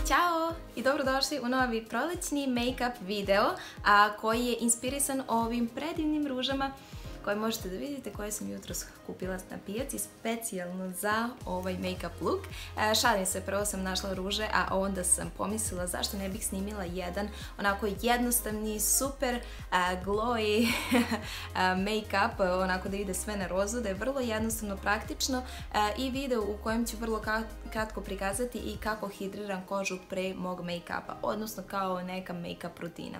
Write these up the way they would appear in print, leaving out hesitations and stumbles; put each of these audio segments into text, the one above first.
Ćao i dobrodošli u novi prolećni make-up video koji je inspirisan ovim predivnim ružama koje možete da vidite, koje sam jutros kupila na pijaci specijalno za ovaj make-up look. Šalim se, prvo sam našla ruže, a onda sam pomislila zašto ne bih snimila jedan onako jednostavni, super glowy make-up, onako da ide sve na rozu, da je vrlo jednostavno, praktično i video u kojem ću vrlo kratko prikazati i kako hidriram kožu pre mog make-upa, odnosno kao neka make-up rutina.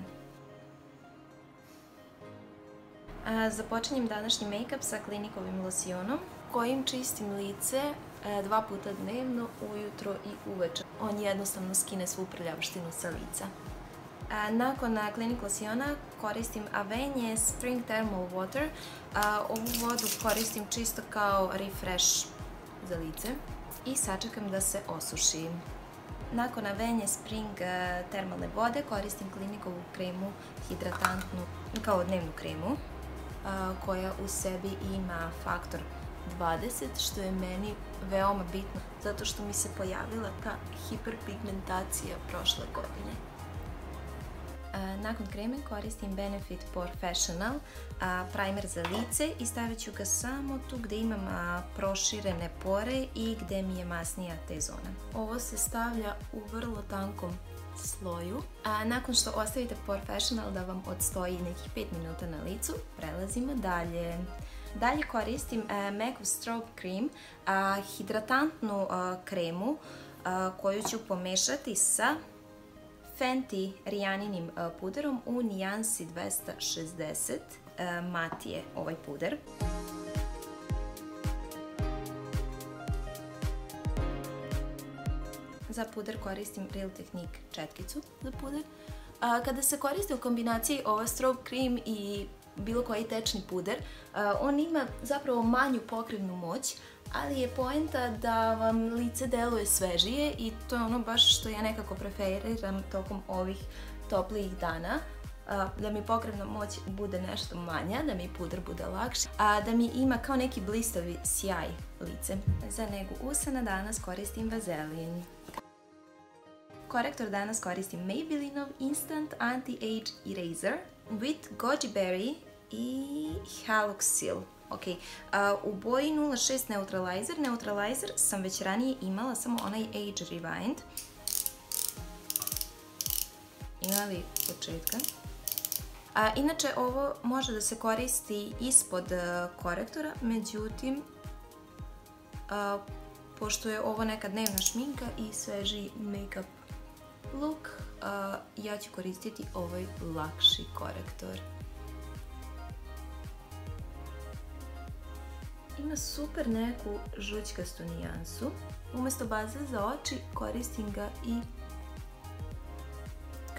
Započinjem današnji make-up sa Clinique-ovim losjonom kojim čistim lice 2 puta dnevno, ujutro i uveče. On jednostavno skine svu prljavštinu sa lica. Nakon Clinique losjona koristim Avene Spring Thermal Water. Ovu vodu koristim čisto kao refresh za lice i sačekam da se osuši. Nakon Avene Spring termalne vode koristim Clinique-ovu kremu hidratantnu kao dnevnu kremu, koja u sebi ima faktor 20, što je meni veoma bitno zato što mi se pojavila ta hiperpigmentacija prošle godine. Nakon kreme koristim Benefit Porefessional primer za lice i stavit ću ga samo tu gde imam proširene pore i gde mi je masnija T-zona. Ovo se stavlja u vrlo tankom sloju. Nakon što ostavite Porefessional da vam odstoji nekih 5 minuta na licu, prelazimo dalje. Dalje koristim MAC Strobe Cream, hidratantnu kremu koju ću pomešati sa Fenty Rihanninim puderom u nijansi 260. Mat je ovaj puder. Za puder koristim Real Technique četkicu za puder. Kada se koristi u kombinaciji ova strobe cream i bilo koji tečni puder, on ima zapravo manju pokrivnu moć, ali je poenta da vam lice deluje svežije i to je ono baš što ja nekako preferiram tokom ovih toplijih dana. Da mi pokrivna moć bude nešto manja, da mi puder bude lakši, a da mi ima kao neki blistavi sjaj lice. Za negu usana danas koristim vazelin. Korektor danas koristim Maybellineov Instant Anti-Age Eraser with Goji Berry i Haloxyl. U boji 06 Neutralizer. Neutralizer sam već ranije imala, samo onaj Age Rewind. Imali početka. Inače, ovo može da se koristi ispod korektora, međutim, pošto je ovo neka dnevna šminka i sveži make-up look, ja ću koristiti ovaj lakši korektor. Ima super neku žućkastu nijansu. Umesto baze za oči koristim ga i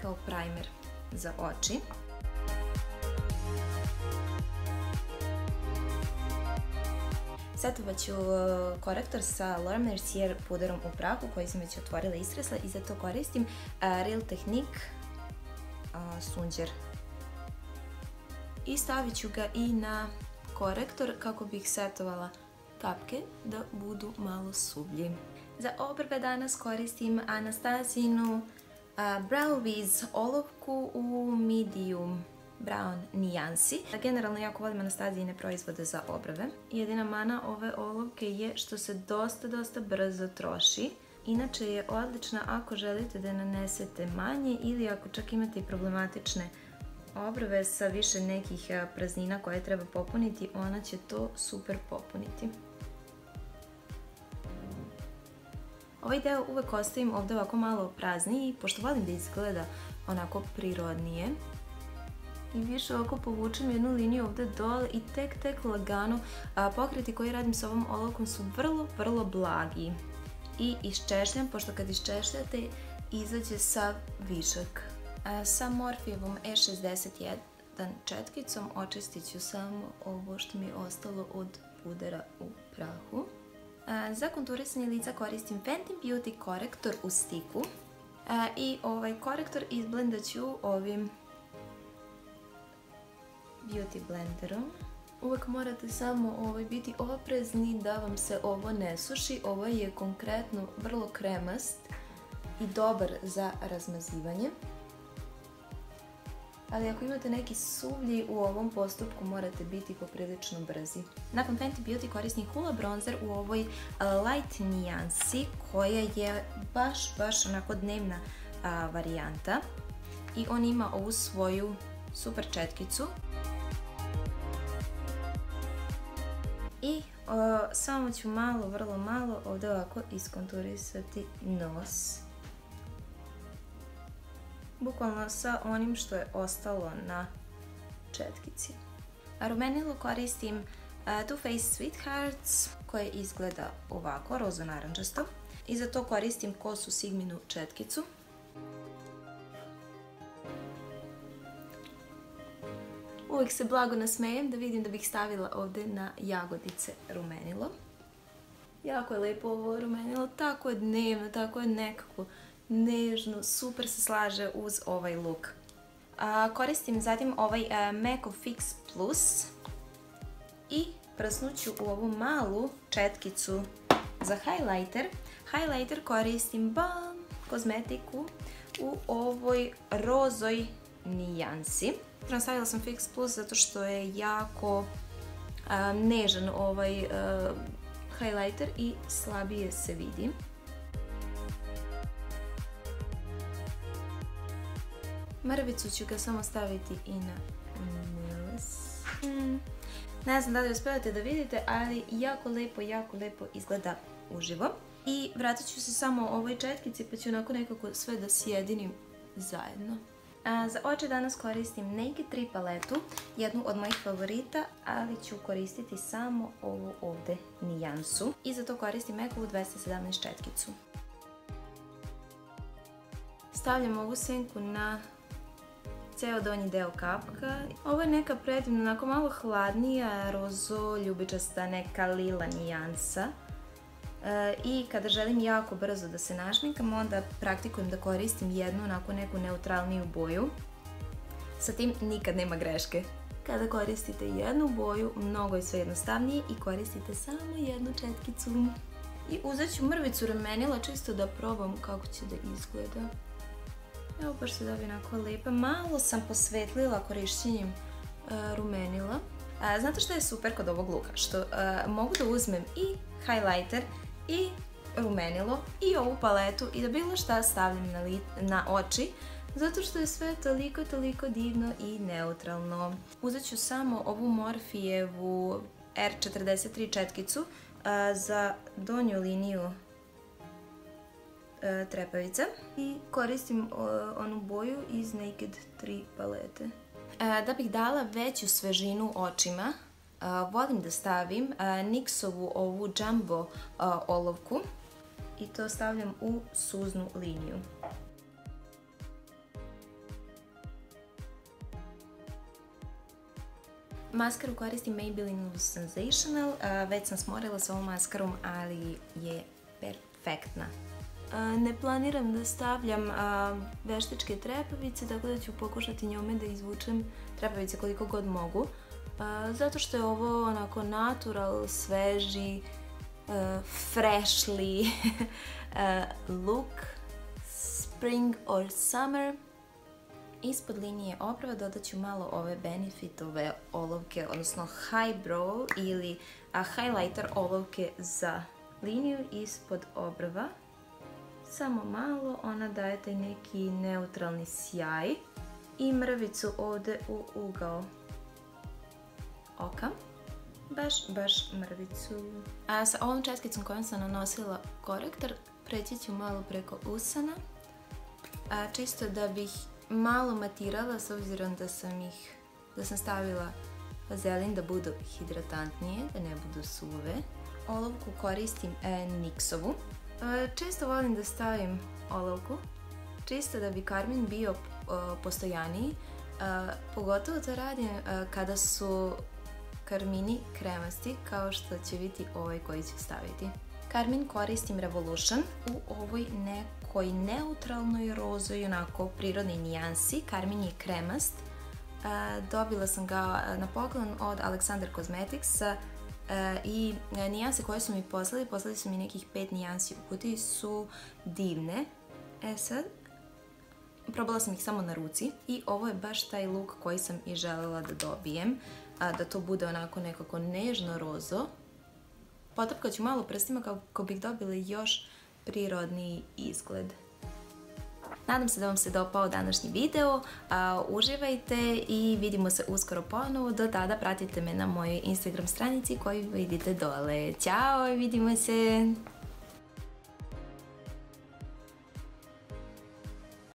kao primer za oči. Setovat ću korektor sa Laura Mercier puderom u prahu koji sam već otvorila i istresla i za to koristim Real Technique sunđer. I stavit ću ga i na korektor kako bih setovala kapke da budu malo sublji. Za obrve danas koristim Anastasinu Brow Wiz olovku u medium brown nijansi. Generalno jako volim Anastasijine proizvode za obrve. Jedina mana ove olovke je što se dosta brzo troši. Inače je odlična ako želite da nanesete manje ili ako čak imate i problematične obrve sa više nekih praznina koje treba popuniti, ona će to super popuniti. Ovaj deo uvek ostavim ovde ovako malo prazniji, pošto volim da izgleda onako prirodnije. I više ovako povučem jednu liniju ovde dole i tek lagano. Pokreti koji radim s ovom olovkom su vrlo blagi. I iščešljam, pošto kad iščešljate izađe sav višak. Sa Morpheovom E61 četkicom očistit ću samo ovo što mi je ostalo od pudera u prahu. Za konturisanje lica koristim Fenty Beauty korektor u stiku. I ovaj korektor izblendat ću ovim Beauty blenderom. Uvek morate samo biti oprezni da vam se ovo ne suši. Ovo je konkretno vrlo kremast i dobar za razmazivanje. Ali ako imate neki suvlji, u ovom postupku morate biti poprilično brzi. Nakon Fenty Beauty koristim Hoola bronzer u ovoj light nijansi koja je baš onako dnevna varijanta. I on ima ovu svoju super četkicu. I samo ću vrlo malo ovdje ovako iskonturisati nos. Bukvalno sa onim što je ostalo na četkici. Rumenilo koristim Too Faced Sweethearts koje izgleda ovako, rozo-narančasto. I za to koristim kosu Sigminu četkicu. Uvijek se blago nasmejem da vidim da bih stavila ovdje na jagodice rumenilo. Jako je lijepo ovo rumenilo, tako je dnevno, tako je nekako nežno, super se slaže uz ovaj look. Koristim zatim ovaj MAC Fix Plus i prsnuću u ovu malu četkicu za highlighter. Highlighter koristim Balm kozmetiku u ovoj rozoj nijansi. Stavila sam Fix Plus zato što je jako nežan ovaj highlighter i slabije se vidi. Mrvicu ću ga samo staviti i na nos. Ne znam da li uspevate da vidite, ali jako lijepo izgleda uživo. I vratit ću se samo ovoj četkici pa ću onako nekako sve da sjedinim zajedno. Za oči danas koristim Naked 3 paletu, jednu od mojih favorita, ali ću koristiti samo ovu ovdje nijansu. I za to koristim MAC-ovu 217 četkicu. Stavljam ovu senku na ceo donji deo kapka. Ovo je neka predivna, onako malo hladnija, rozo, ljubičasta, neka lila nijansa. I kada želim jako brzo da se našminkam, onda praktikujem da koristim jednu onako neku neutralniju boju. Sa tim nikad nema greške. Kada koristite jednu boju, mnogo je sve jednostavnije i koristite samo jednu četkicu. I uzet ću mrvicu rumenila čisto da probam kako će da izgleda. Evo baš se dobije onako lijepa. Malo sam posvetlila korišćenjem rumenila. Znate što je super kod ovog luka? Što mogu da uzmem i highlighter i rumenilo i ovu paletu i da bilo šta stavljam na oči, zato što je sve toliko divno i neutralno. Uzet ću samo ovu Morphejevu R43 četkicu za donju liniju trepavica i koristim onu boju iz Naked 3 palete. Da bih dala veću svežinu očima, volim da stavim NYX-ovu ovu Jumbo olovku i to stavljam u suznu liniju. Maskaru koristim Maybelline Loose Sensational, već sam smorila s ovom maskarom, ali je perfektna. Ne planiram da stavljam veštačke trepavice, tako da ću pokušati njome da izvučem trepavice koliko god mogu. Zato što je ovo onako natural, sveži, freshly look, spring or summer. Ispod linije obrva dodat ću malo ove Benefitove olovke, odnosno highbrow ili highlighter olovke za liniju ispod obrva. Samo malo, ona daje taj neki neutralni sjaj. I mrvicu ovdje u ugao oka. Baš mrvicu. A sa ovom četkicom kojom sam nanosila korektor, preći ću malo preko usana. Čisto da bih malo matirala, s obzirom da sam stavila vazelin da budu hidratantnije, da ne budu suve. Olovku koristim NYX-ovu. Često volim da stavim olovku, čisto da bi karmin bio postojaniji. Pogotovo to radim kada su karmini kremasti, kao što će biti ovaj koji ću staviti. Karmin koristim Revolution u ovoj nekoj neutralnoj rozoj, onako prirodnoj nijansi. Karmin je kremast. Dobila sam ga na poklon od Alexander Cosmeticsa i nijanse koje su mi poslali su mi nekih 5 nijansi u kutiji, su divne. Sad, probala sam ih samo na ruci i ovo je baš taj look koji sam i željela da dobijem. Da to bude onako nekako nežno rozo. Potapkat ću malo prstima kako bih dobili još prirodni izgled. Nadam se da vam se dopao današnji video, uživajte i vidimo se uskoro ponovo. Do tada pratite me na mojoj Instagram stranici koju vidite dole. Ćao i vidimo se!